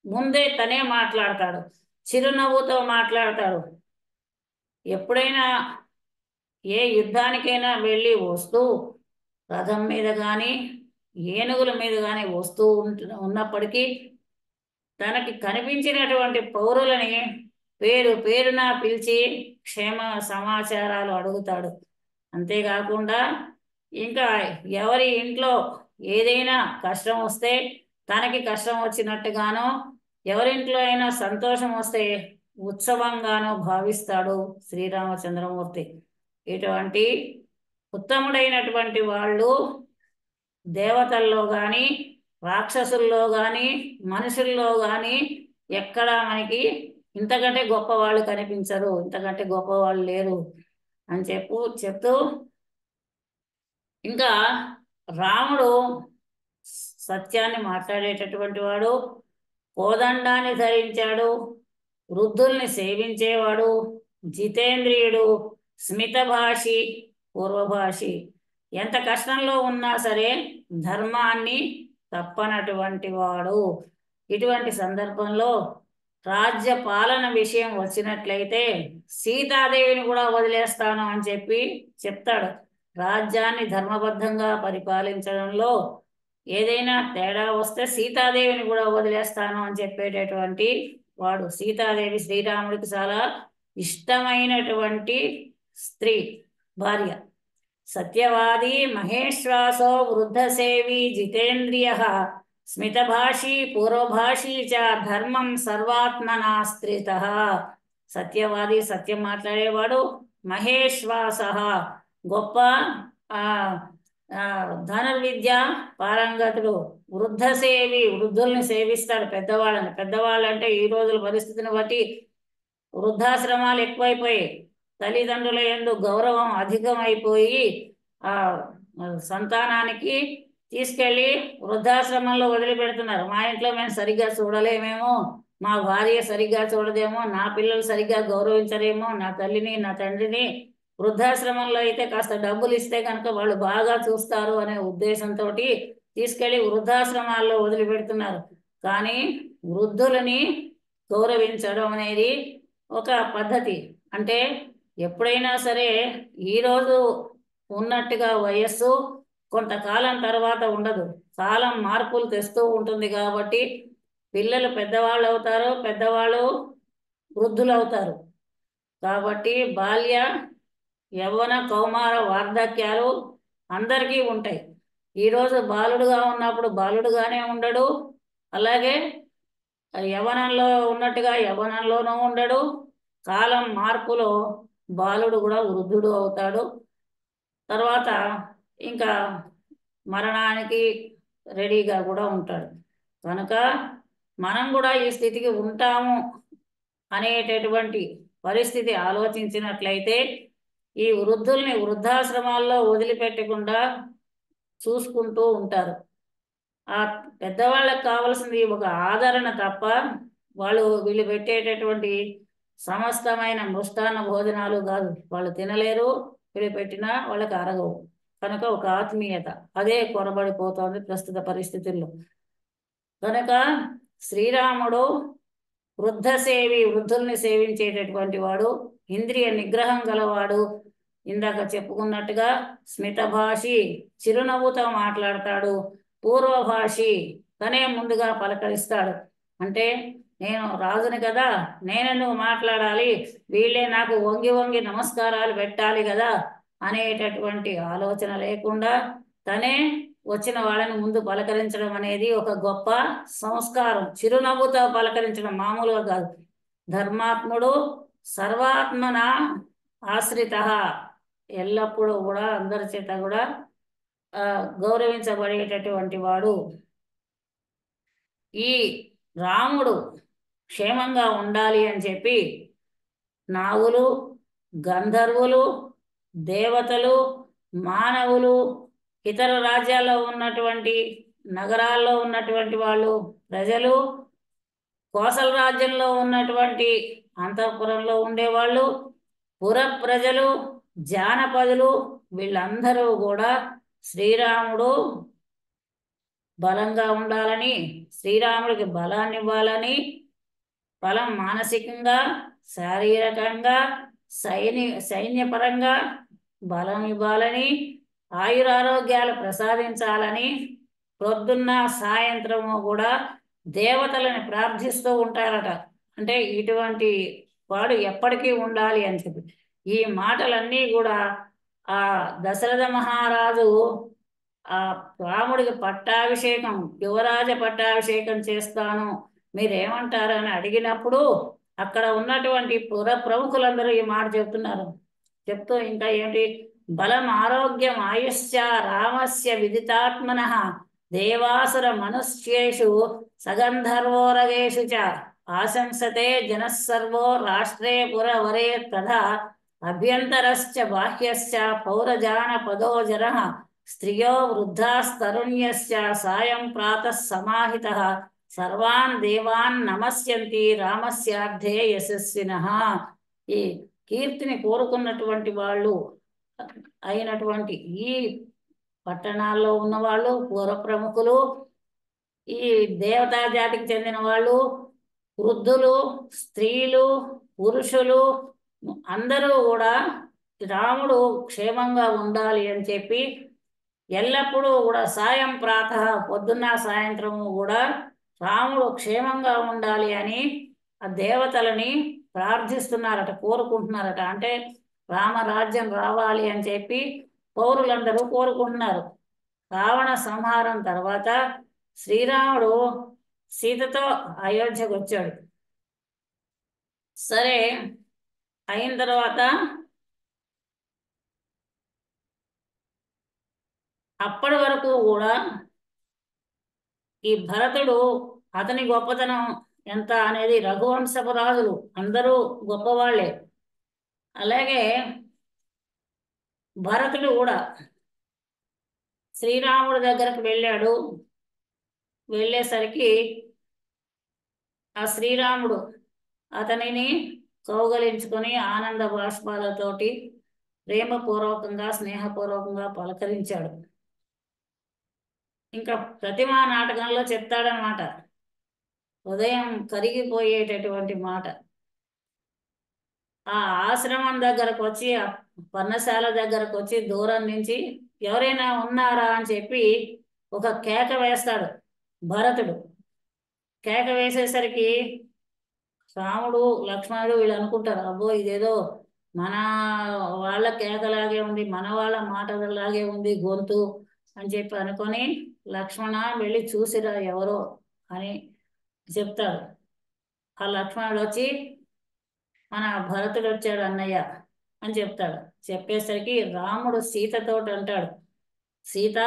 ముందే తనే మాట్లాడతాడు, చిరునవ్వుతో మాట్లాడతాడు. ఎప్పుడైనా ఏ యుద్ధానికైనా వెళ్ళి వస్తూ రథం మీద కానీ ఏనుగుల మీద కానీ వస్తూ ఉన్నప్పటికీ తనకి కనిపించినటువంటి పౌరులని పేరు పేరున పిలిచి క్షేమ సమాచారాలు అడుగుతాడు. అంతేకాకుండా ఇంకా ఎవరి ఇంట్లో ఏదైనా కష్టం వస్తే తనకి కష్టం వచ్చినట్టుగానో, ఎవరింట్లో అయినా సంతోషం వస్తే ఉత్సవంగానో భావిస్తాడు శ్రీరామచంద్రమూర్తి. ఇటువంటి ఉత్తముడైనటువంటి వాళ్ళు దేవతల్లో కానీ, రాక్షసుల్లో కానీ, మనుషుల్లో కానీ ఎక్కడా మనకి ఇంతకంటే గొప్పవాళ్ళు కనిపించరు, ఇంతకంటే గొప్పవాళ్ళు లేరు అని చెప్తూ ఇంకా రాముడు సత్యాన్ని మాట్లాడేటటువంటి వాడు, కోదండాన్ని ధరించాడు, వృద్ధుల్ని సేవించేవాడు, జితేంద్రియుడు, స్మితభాషి, పూర్వభాషి. ఎంత కష్టంలో ఉన్నా సరే ధర్మాన్ని తప్పనటువంటి వాడు. ఇటువంటి సందర్భంలో రాజ్య పాలన విషయం వచ్చినట్లయితే సీతాదేవిని కూడా వదిలేస్తాను అని చెప్పి చెప్తాడు. రాజ్యాన్ని ధర్మబద్ధంగా పరిపాలించడంలో ఏదైనా తేడా వస్తే సీతాదేవిని కూడా వదిలేస్తాను అని చెప్పేటటువంటి వాడు. సీతాదేవి శ్రీరాముడికి చాలా ఇష్టమైనటువంటి స్త్రీ, భార్య. సత్యవాది మహేశ్వాసో వృద్ధసేవి జితేంద్రియ స్మితభాషీ పూర్వభాషీ చ ధర్మం సర్వాత్మనా స్థిత. సత్యవాది, సత్యం మాట్లాడేవాడు. మహేశ్వాస, గొప్ప ఆ ధనుర్విద్య పారంగతుడు. వృద్ధసేవి, వృద్ధుల్ని సేవిస్తాడు, పెద్దవాళ్ళని. పెద్దవాళ్ళంటే ఈ రోజుల పరిస్థితిని బట్టి వృద్ధాశ్రమాలు ఎక్కువైపోయాయి. తల్లిదండ్రుల యందు గౌరవం అధికమైపోయి ఆ సంతానానికి తీసుకెళ్ళి వృద్ధాశ్రమంలో వదిలిపెడుతున్నారు. మా ఇంట్లో మేము సరిగ్గా చూడలేమేమో, మా భార్య సరిగ్గా చూడదేమో, నా పిల్లలు సరిగ్గా గౌరవించరేమో నా తల్లిని నా తండ్రిని. వృద్ధాశ్రమంలో అయితే కాస్త డబ్బులు ఇస్తే కనుక వాళ్ళు బాగా చూస్తారు అనే ఉద్దేశంతో తీసుకెళ్ళి వృద్ధాశ్రమాల్లో వదిలిపెడుతున్నారు. కానీ వృద్ధులని గౌరవించడం అనేది ఒక పద్ధతి. అంటే ఎప్పుడైనా సరే ఈరోజు ఉన్నట్టుగా వయస్సు కొంతకాలం తర్వాత ఉండదు. కాలం మార్పులు తెస్తూ ఉంటుంది కాబట్టి పిల్లలు పెద్దవాళ్ళు అవుతారు, పెద్దవాళ్ళు వృద్ధులు అవుతారు. కాబట్టి బాల్య యవ్వన కౌమార వార్ధక్యాలు అందరికీ ఉంటాయి. ఈరోజు బాలుడుగా ఉన్నప్పుడు బాలుడుగానే ఉండడు, అలాగే యవ్వనంలో ఉన్నట్టుగా యవ్వనంలోనూ ఉండడు. కాలం మార్పులో బాలుడు కూడా వృద్ధుడు అవుతాడు. తర్వాత ఇంకా మరణానికి రెడీగా కూడా ఉంటాడు. కనుక మనం కూడా ఈ స్థితికి ఉంటాము అనేటటువంటి పరిస్థితి ఆలోచించినట్లయితే ఈ వృద్ధుల్ని వృద్ధాశ్రమాల్లో వదిలిపెట్టకుండా చూసుకుంటూ ఉంటారు. ఆ పెద్దవాళ్ళకి కావాల్సింది ఒక ఆదరణ తప్ప వీళ్ళు పెట్టేటటువంటి సమస్తమైన మృష్టాన్న భోజనాలు కాదు. వాళ్ళు తినలేరు, వీళ్ళు పెట్టినా వాళ్ళకి అరగవు. కనుక ఒక ఆత్మీయత అదే కొరబడిపోతోంది ప్రస్తుత పరిస్థితుల్లో. కనుక శ్రీరాముడు వృద్ధసేవి, వృద్ధుల్ని సేవించేటటువంటి వాడు, ఇంద్రియ నిగ్రహం గలవాడు. ఇందాక చెప్పుకున్నట్టుగా స్మితభాషి, చిరునవ్వుతో మాట్లాడతాడు. పూర్వభాషి, తనే ముందుగా పలకరిస్తాడు. అంటే నేను రాజుని కదా, నేనే నువ్వు మాట్లాడాలి, వీళ్ళే నాకు వంగి వంగి నమస్కారాలు పెట్టాలి కదా అనేటటువంటి ఆలోచన లేకుండా తనే వచ్చిన వాళ్ళని ముందు పలకరించడం అనేది ఒక గొప్ప సంస్కారం. చిరునవ్వుతో పలకరించడం మామూలుగా కాదు. ధర్మాత్ముడు సర్వాత్మన ఆశ్రిత, ఎల్లప్పుడూ కూడా అందరి చేత కూడా గౌరవించబడేటటువంటి వాడు. ఈ రాముడు క్షేమంగా ఉండాలి అని చెప్పి నాగులు, గంధర్వులు, దేవతలు, మానవులు, ఇతర రాజ్యాల్లో ఉన్నటువంటి నగరాల్లో ఉన్నటువంటి వాళ్ళు, ప్రజలు, కోసల రాజ్యంలో ఉన్నటువంటి అంతఃపురంలో ఉండేవాళ్ళు, పుర ప్రజలు, జానపదులు, వీళ్ళందరూ కూడా శ్రీరాముడు బలంగా ఉండాలని, శ్రీరాముడికి బలాన్ని ఇవ్వాలని, బలం మానసికంగా, శారీరకంగా, సైన్యపరంగా బలం ఇవ్వాలని, ఆయురారోగ్యాలు ప్రసాదించాలని పొద్దున్న సాయంత్రము కూడా దేవతలను ప్రార్థిస్తూ ఉంటారట. అంటే ఇటువంటి వాడు ఎప్పటికీ ఉండాలి అని చెప్పి ఈ మాటలన్నీ కూడా ఆ దశరథ మహారాజు ఆ రాముడికి పట్టాభిషేకం, యువరాజ పట్టాభిషేకం చేస్తాను మీరేమంటారు అని అడిగినప్పుడు అక్కడ ఉన్నటువంటి ప్రముఖులందరూ ఈ మాట చెప్తున్నారు. చెప్తూ ఇంకా ఏంటి, బలం ఆరోగ్యం ఆయుష్య రామస్య విదితాత్మన దేవాసుర మనుష్యేషు సగంధర్వోరగేషు చ ఆశంసతే జనస్సర్వో రాష్ట్రే పురవరే తథా అభ్యంతరశ్చ బాహ్యశ్చ పౌరజానపదో జనః స్త్రియో వృద్ధాస్తరుణ్యస్య సాయం ప్రాతః సమాహితః సర్వాన్ దేవాన్ నమస్యంతి రామస్యార్థే యశస్వినః. ఈ కీర్తిని కోరుకున్నటువంటి వాళ్ళు అయినటువంటి ఈ పట్టణాల్లో ఉన్నవాళ్ళు, పూర్వ ప్రముఖులు, ఈ దేవతా జాతికి చెందిన వాళ్ళు, వృద్ధులు, స్త్రీలు, పురుషులు అందరూ కూడా రాముడు క్షేమంగా ఉండాలి అని చెప్పి ఎల్లప్పుడూ కూడా సాయం ప్రాతః పొద్దున్న సాయంత్రము కూడా రాముడు క్షేమంగా ఉండాలి అని ఆ దేవతలని ప్రార్థిస్తున్నారట, కోరుకుంటున్నారట. అంటే రామరాజ్యం రావాలి అని చెప్పి పౌరులందరూ కోరుకుంటున్నారు. రావణ సంహారం తర్వాత శ్రీరాముడు సీతతో అయోధ్యకు వచ్చాడు. సరే అయిన తర్వాత అప్పటి వరకు కూడా ఈ భరతుడు అతని గొప్పతనం ఎంత అనేది రఘువంశపు రాజులు అందరూ గొప్పవాళ్లే. అలాగే భరతుడు కూడా శ్రీరాముడి దగ్గరకు వెళ్ళాడు. వెళ్ళేసరికి ఆ శ్రీరాముడు అతనిని కౌగలించుకొని ఆనంద బాష్పాలతోటి ప్రేమపూర్వకంగా స్నేహపూర్వకంగా పలకరించాడు. ఇంకా ప్రతిమా నాటకంలో చెప్తాడనమాట, హృదయం కరిగిపోయేటటువంటి మాట. ఆ ఆశ్రమం దగ్గరకు వచ్చి, ఆ పర్ణశాల దగ్గరకు వచ్చి దూరం నుంచి ఎవరైనా ఉన్నారా అని చెప్పి ఒక కేక వేస్తాడు భరతుడు. కేక వేసేసరికి రాముడు, లక్ష్మణుడు వీళ్ళు అనుకుంటారు, అబ్బో ఇదేదో మన వాళ్ళ కేకలాగే ఉంది, మన వాళ్ళ మాటలాగే ఉంది గొంతు అని చెప్పి అనుకొని లక్ష్మణ వెళ్ళి చూసిరా ఎవరో అని చెప్తాడు. ఆ లక్ష్మణుడు వచ్చి మన భరతుడు వచ్చాడు అన్నయ్య అని చెప్తాడు. చెప్పేసరికి రాముడు సీతతోటి అంటాడు, సీత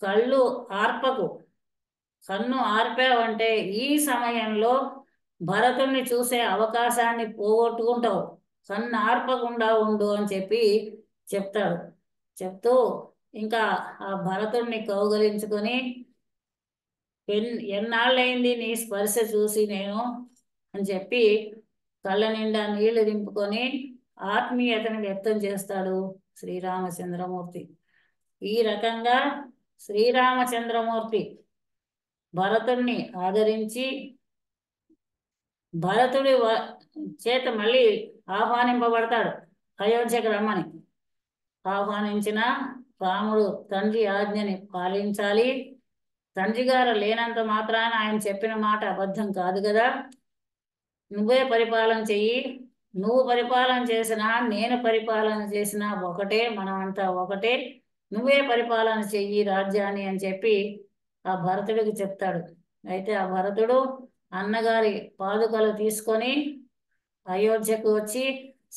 కళ్ళు ఆర్పకు, కన్ను ఆర్పావంటే ఈ సమయంలో భరతుణ్ణి చూసే అవకాశాన్ని పోగొట్టుకుంటావు, కన్ను ఆర్పకుండా ఉండు అని చెప్పి చెప్తాడు. చెప్తూ ఇంకా ఆ భరతుణ్ణి కౌగలించుకొని ఎన్నాళ్ళయింది నీ స్పర్శ చూసి నేను అని చెప్పి కళ్ళ నిండా నీళ్లు దింపుకొని ఆత్మీయతను వ్యక్తం చేస్తాడు శ్రీరామచంద్రమూర్తి. ఈ రకంగా శ్రీరామచంద్రమూర్తి భరతుణ్ణి ఆదరించి భరతుడి చేత మళ్ళీ ఆహ్వానింపబడతాడు అయోధ్యకు రమ్మని. ఆహ్వానించిన రాముడు తండ్రి ఆజ్ఞని పాలించాలి. తండ్రి గారు లేనంత మాత్రాన ఆయన చెప్పిన మాట అబద్ధం కాదు కదా, నువ్వే పరిపాలన చెయ్యి, నువ్వు పరిపాలన చేసినా నేను పరిపాలన చేసినా ఒకటే, మనమంతా ఒకటే, నువ్వే పరిపాలన చెయ్యి రాజ్యాన్ని అని చెప్పి ఆ భరతుడికి చెప్తాడు. అయితే ఆ భరతుడు అన్నగారి పాదుకలు తీసుకొని అయోధ్యకు వచ్చి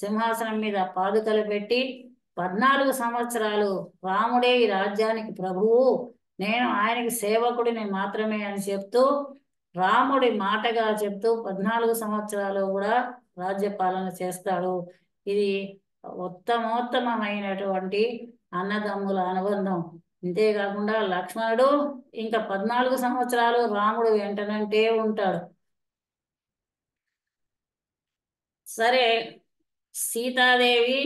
సింహాసనం మీద పాదుకలు పెట్టి 14 సంవత్సరాలు రాముడే ఈ రాజ్యానికి ప్రభువు, నేను ఆయనకి సేవకుడిని మాత్రమే అని చెప్తూ రాముడి మాటగా చెప్తూ 14 సంవత్సరాలు కూడా రాజ్యపాలన చేస్తాడు. ఇది ఉత్తమోత్తమైనటువంటి అన్నదమ్ముల అనుబంధం. అంతేకాకుండా లక్ష్మణుడు ఇంకా 14 సంవత్సరాలు రాముడు వెంటనంటే ఉంటాడు. సరే సీతాదేవి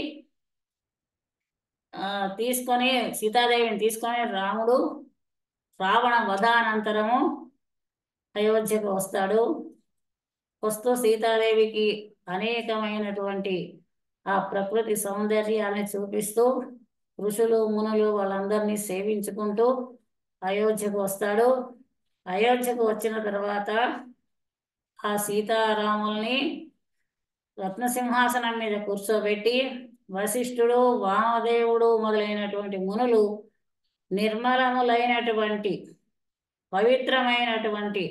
సీతాదేవిని తీసుకొని రాముడు రావణ వధానంతరము అయోధ్యకు వస్తాడు. వస్తూ సీతాదేవికి అనేకమైనటువంటి ఆ ప్రకృతి సౌందర్యాన్ని చూపిస్తూ ఋషులు మునులు వాళ్ళందరినీ సేవించుకుంటూ అయోధ్యకు వస్తాడు. అయోధ్యకు వచ్చిన తర్వాత ఆ సీతారాముల్ని రత్నసింహాసనం మీద కూర్చోబెట్టి వశిష్ఠుడు, వామదేవుడు మొదలైనటువంటి మునులు నిర్మలములైనటువంటి పవిత్రమైనటువంటి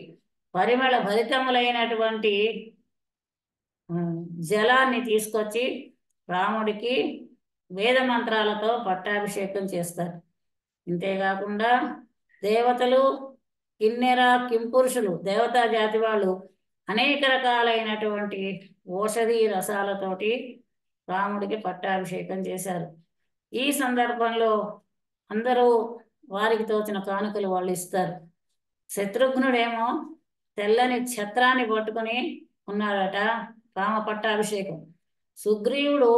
పరిమళ భరితములైనటువంటి జలాన్ని తీసుకొచ్చి రాముడికి వేద మంత్రాలతో పట్టాభిషేకం చేస్తారు. ఇంతేకాకుండా దేవతలు, కిన్నెర, కింపురుషులు, దేవతా జాతి వాళ్ళు అనేక రకాలైనటువంటి ఔషధి రసాలతోటి రాముడికి పట్టాభిషేకం చేశారు. ఈ సందర్భంలో అందరూ వారికి తోచిన కానుకలు వాళ్ళు ఇస్తారు. శత్రుఘ్నుడేమో తెల్లని ఛత్రాన్ని పట్టుకుని ఉన్నాడట, రామ పట్టాభిషేకం. సుగ్రీవుడు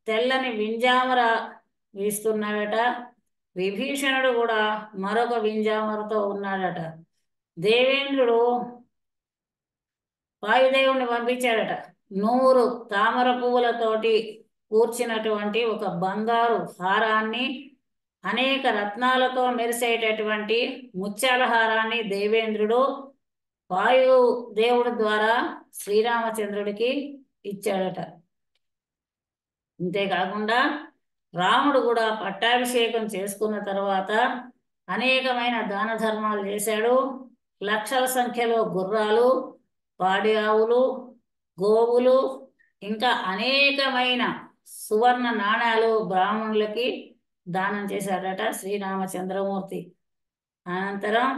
తెల్లని వింజామర వీస్తున్నాడట. విభీషణుడు కూడా మరొక వింజామరతో ఉన్నాడట. దేవేంద్రుడు వాయుదేవుణ్ణి పంపించాడట. 100 తామర పువ్వులతోటి కూర్చినటువంటి ఒక బంగారు హారాన్ని, అనేక రత్నాలతో మెరిసేటటువంటి ముత్యాల హారాన్ని దేవేంద్రుడు వాయు దేవుడి ద్వారా శ్రీరామచంద్రుడికి ఇచ్చాడట. అంతేకాకుండా రాముడు కూడా పట్టాభిషేకం చేసుకున్న తర్వాత అనేకమైన దాన ధర్మాలు చేశాడు. లక్షల సంఖ్యలో గుర్రాలు, పాడి ఆవులు, గోవులు, ఇంకా అనేకమైన సువర్ణ నాణాలు బ్రాహ్మణులకి దానం చేశాడట శ్రీరామచంద్రమూర్తి. అనంతరం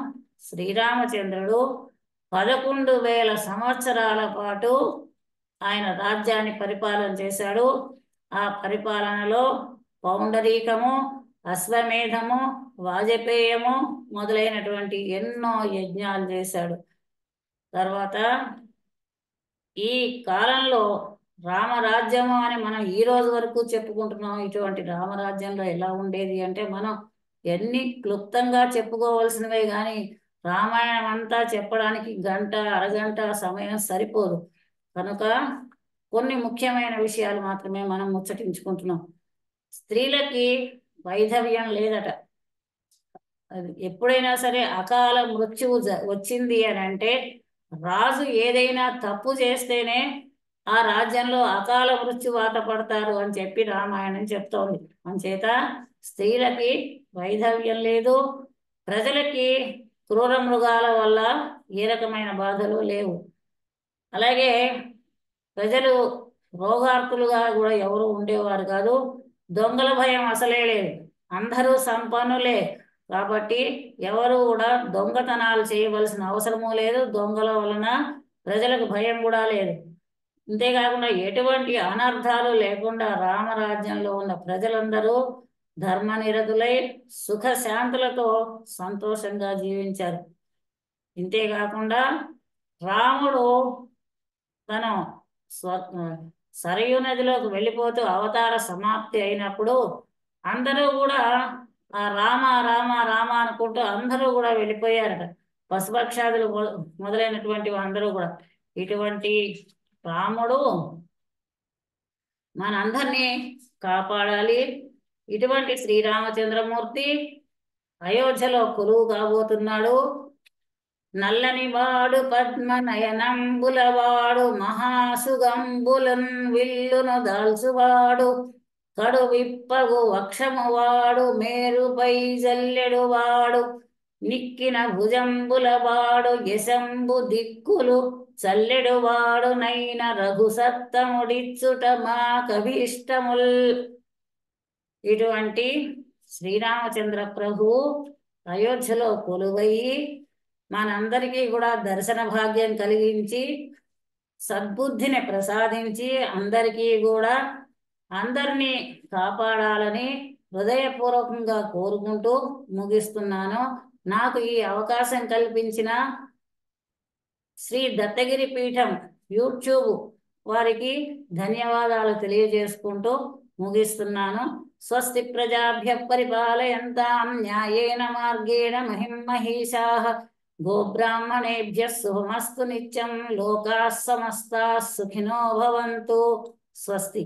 శ్రీరామచంద్రుడు 11,000 సంవత్సరాల పాటు ఆయన రాజ్యాన్ని పరిపాలన చేశాడు. ఆ పరిపాలనలో పౌండరీకము, అశ్వమేధము, వాజపేయము మొదలైనటువంటి ఎన్నో యజ్ఞాలు చేశాడు. తర్వాత ఈ కాలంలో రామరాజ్యము అని మనం ఈ రోజు వరకు చెప్పుకుంటున్నాం. ఇటువంటి రామరాజ్యంలో ఎలా ఉండేది అంటే మనం ఎన్ని క్లుప్తంగా చెప్పుకోవలసినవే కానీ రామాయణం అంతా చెప్పడానికి గంట అరగంట సమయం సరిపోదు. కనుక కొన్ని ముఖ్యమైన విషయాలు మాత్రమే మనం ముచ్చటించుకుంటున్నాం. స్త్రీలకి వైధవ్యం లేదట. అది ఎప్పుడైనా సరే అకాల మృత్యువు వచ్చింది అని అంటే రాజు ఏదైనా తప్పు చేస్తేనే ఆ రాజ్యంలో అకాల మృత్యువాత పడతారు అని చెప్పి రామాయణం చెప్తోంది. అంచేత స్త్రీలకి వైధవ్యం లేదు. ప్రజలకి క్రూర మృగాల వల్ల ఏ రకమైన బాధలు లేవు. అలాగే ప్రజలు రోగార్తులుగా కూడా ఎవరు ఉండేవారు కాదు. దొంగల భయం అసలే లేదు. అందరూ సంపన్నులే కాబట్టి ఎవరు కూడా దొంగతనాలు చేయవలసిన అవసరమూ లేదు. దొంగల వలన ప్రజలకు భయం కూడా లేదు. అంతేకాకుండా ఎటువంటి అనర్థాలు లేకుండా రామరాజ్యంలో ఉన్న ప్రజలందరూ ధర్మనిరతులై సుఖశాంతులతో సంతోషంగా జీవించారు. ఇంతేకాకుండా రాముడు తను సరయూ నదిలోకి వెళ్ళిపోతూ అవతార సమాప్తి అయినప్పుడు అందరూ కూడా ఆ రామ రామ రామ అనుకుంటూ అందరూ కూడా వెళ్ళిపోయారట. పశుపక్షాదులు మొదలైనటువంటి అందరూ కూడా. ఇటువంటి రాముడు మనందరినీ కాపాడాలి. ఇటువంటి శ్రీరామచంద్రమూర్తి అయోధ్యలో కొలువు కాబోతున్నాడు. నల్లని వాడు పద్మనయనంబులవాడు, మహాసుగంబులన్ విల్లును దాల్చువాడు, కడు విప్పగు వక్షమువాడు, మేరుపై జల్లెడువాడు, నిక్కిన భుజంబులవాడు, యశంబు దిక్కులు చల్లెడువాడు, నైన రఘుసత్తముడిచ్చుట మా కభీష్టముల్. ఇటువంటి శ్రీరామచంద్ర ప్రభు అయోధ్యలో కొలువయి మనందరికీ కూడా దర్శన భాగ్యం కలిగించి సద్బుద్ధిని ప్రసాదించి అందరికీ కూడా అందరినీ కాపాడాలని హృదయపూర్వకంగా కోరుకుంటూ ముగిస్తున్నాను. నాకు ఈ అవకాశం కల్పించిన శ్రీ దత్తగిరి పీఠం యూట్యూబ్ వారికి ధన్యవాదాలు తెలియజేసుకుంటూ ముగిస్తున్నాను. స్వస్తి ప్రజాభ్య పరిపాలయంతాం న్యాయేన మార్గేణ మహిం మహీషాః. గోబ్రాహ్మణేభ్యః శుభమస్తు నిత్యం. లోకాః సమస్తాః సుఖినో భవంతు. స్వస్తి.